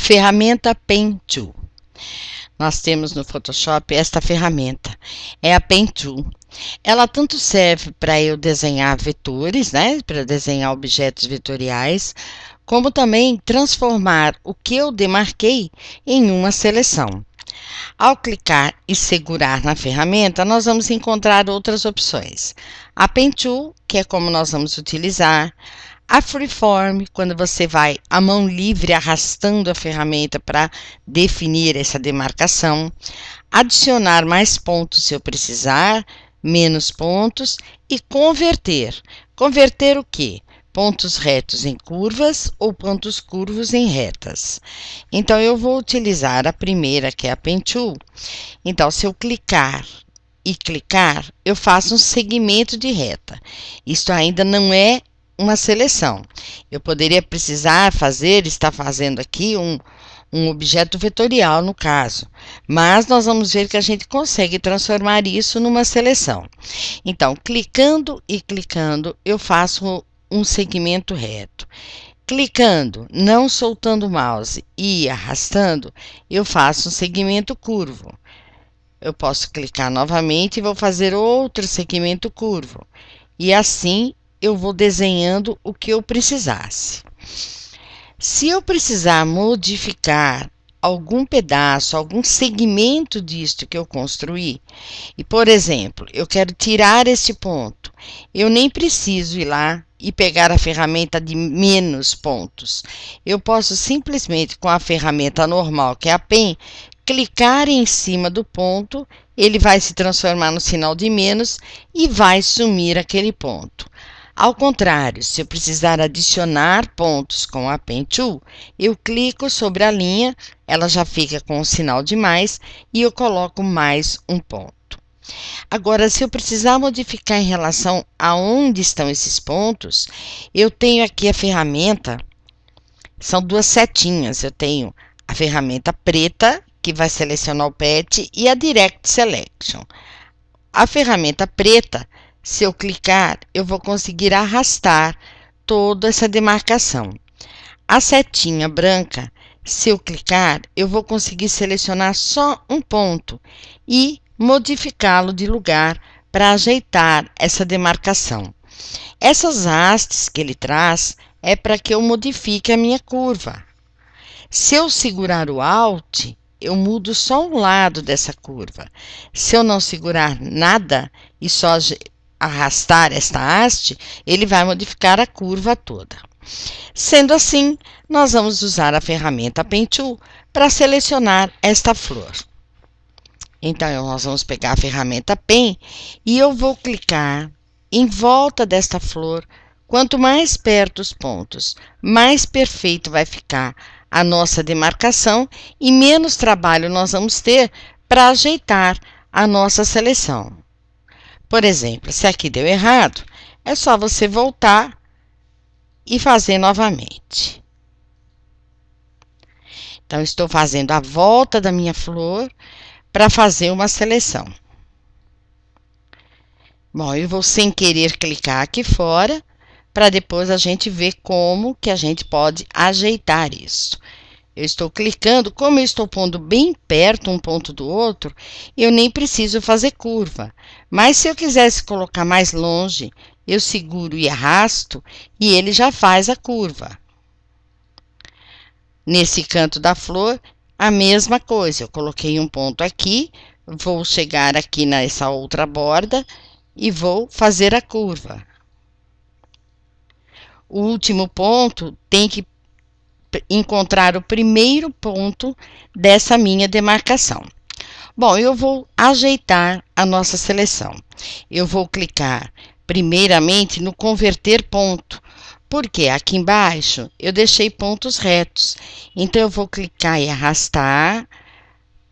Ferramenta Pen Tool. Nós temos no Photoshop esta ferramenta, é a Pen Tool. Ela tanto serve para eu desenhar vetores, para desenhar objetos vetoriais, como também transformar o que eu demarquei em uma seleção. Ao clicar e segurar na ferramenta, nós vamos encontrar outras opções. A Pen Tool, que é como nós vamos utilizar. A Freeform, quando você vai a mão livre arrastando a ferramenta para definir essa demarcação. Adicionar mais pontos se eu precisar, menos pontos. E converter. Converter o quê? Pontos retos em curvas ou pontos curvos em retas. Então, eu vou utilizar a primeira, que é a Pen Tool. Então, se eu clicar e clicar, eu faço um segmento de reta. Isto ainda não é uma seleção. Eu poderia estar fazendo aqui um objeto vetorial no caso, mas nós vamos ver que a gente consegue transformar isso numa seleção. Então, clicando e clicando, eu faço um segmento reto. Clicando, não soltando o mouse e arrastando, eu faço um segmento curvo. Eu posso clicar novamente e vou fazer outro segmento curvo. E assim eu vou desenhando o que eu precisasse. Se eu precisar modificar algum pedaço, algum segmento disto que eu construí, e por exemplo, eu quero tirar este ponto, eu nem preciso ir lá e pegar a ferramenta de menos pontos. Eu posso simplesmente, com a ferramenta normal, que é a Pen, clicar em cima do ponto, ele vai se transformar no sinal de menos e vai sumir aquele ponto. Ao contrário, se eu precisar adicionar pontos com a Pen Tool, eu clico sobre a linha, ela já fica com o sinal de mais e eu coloco mais um ponto. Agora, se eu precisar modificar em relação a onde estão esses pontos, eu tenho aqui a ferramenta, são duas setinhas, eu tenho a ferramenta preta, que vai selecionar o pet, e a Direct Selection. A ferramenta preta, se eu clicar, eu vou conseguir arrastar toda essa demarcação. A setinha branca, se eu clicar, eu vou conseguir selecionar só um ponto e modificá-lo de lugar para ajeitar essa demarcação. Essas hastes que ele traz é para que eu modifique a minha curva. Se eu segurar o Alt, eu mudo só um lado dessa curva. Se eu não segurar nada e só arrastar esta haste, ele vai modificar a curva toda. Sendo assim, nós vamos usar a ferramenta Pen Tool para selecionar esta flor. Então, nós vamos pegar a ferramenta Pen e eu vou clicar em volta desta flor. Quanto mais perto os pontos, mais perfeito vai ficar a nossa demarcação e menos trabalho nós vamos ter para ajeitar a nossa seleção. Por exemplo, se aqui deu errado, é só você voltar e fazer novamente. Então, estou fazendo a volta da minha flor para fazer uma seleção. Bom, eu vou sem querer clicar aqui fora, para depois a gente ver como que a gente pode ajeitar isso. Eu estou clicando, como eu estou pondo bem perto um ponto do outro, eu nem preciso fazer curva. Mas se eu quisesse colocar mais longe, eu seguro e arrasto e ele já faz a curva. Nesse canto da flor, a mesma coisa. Eu coloquei um ponto aqui, vou chegar aqui nessa outra borda e vou fazer a curva. O último ponto tem que encontrar o primeiro ponto dessa minha demarcação. Bom, eu vou ajeitar a nossa seleção. Eu vou clicar primeiramente no converter ponto, porque aqui embaixo eu deixei pontos retos. Então, eu vou clicar e arrastar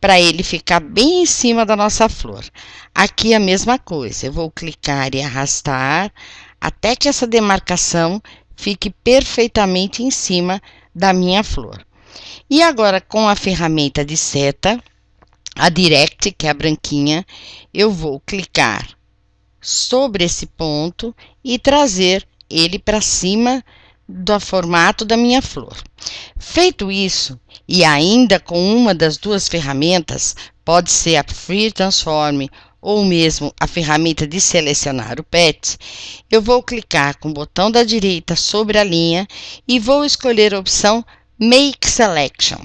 para ele ficar bem em cima da nossa flor. Aqui a mesma coisa, eu vou clicar e arrastar até que essa demarcação fique perfeitamente em cima da minha flor. E agora, com a ferramenta de seta, a Direct, que é a branquinha, eu vou clicar sobre esse ponto e trazer ele para cima do formato da minha flor. Feito isso, e ainda com uma das duas ferramentas, pode ser a Free Transform ou mesmo a ferramenta de selecionar o pet, eu vou clicar com o botão da direita sobre a linha e vou escolher a opção Make Selection.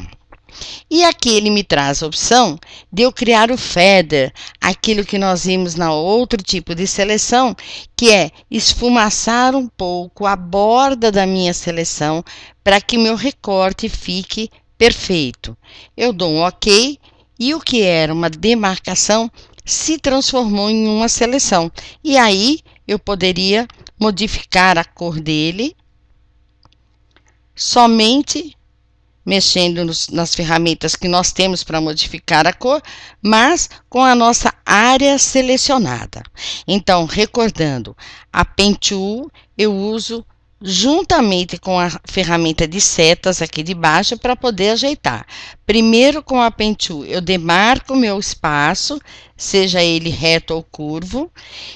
E aqui ele me traz a opção de eu criar o feather, aquilo que nós vimos na outro tipo de seleção, que é esfumaçar um pouco a borda da minha seleção para que meu recorte fique perfeito. Eu dou um OK e o que era uma demarcação se transformou em uma seleção. E aí eu poderia modificar a cor dele somente mexendo nas ferramentas que nós temos para modificar a cor, mas com a nossa área selecionada. Então, recordando, a Pen Tool eu uso juntamente com a ferramenta de setas aqui de baixo para poder ajeitar. Primeiro, com a Pen Tool, eu demarco o meu espaço, seja ele reto ou curvo,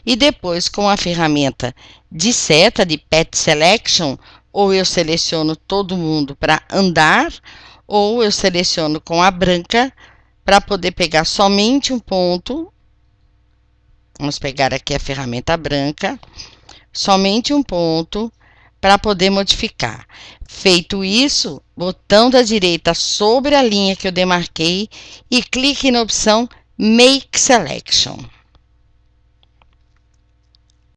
e depois com a ferramenta de seta, de Pet Selection, ou eu seleciono todo mundo para andar, ou eu seleciono com a branca para poder pegar somente um ponto. Vamos pegar aqui a ferramenta branca, somente um ponto para poder modificar. Feito isso, botão da direita sobre a linha que eu demarquei e clique na opção Make Selection.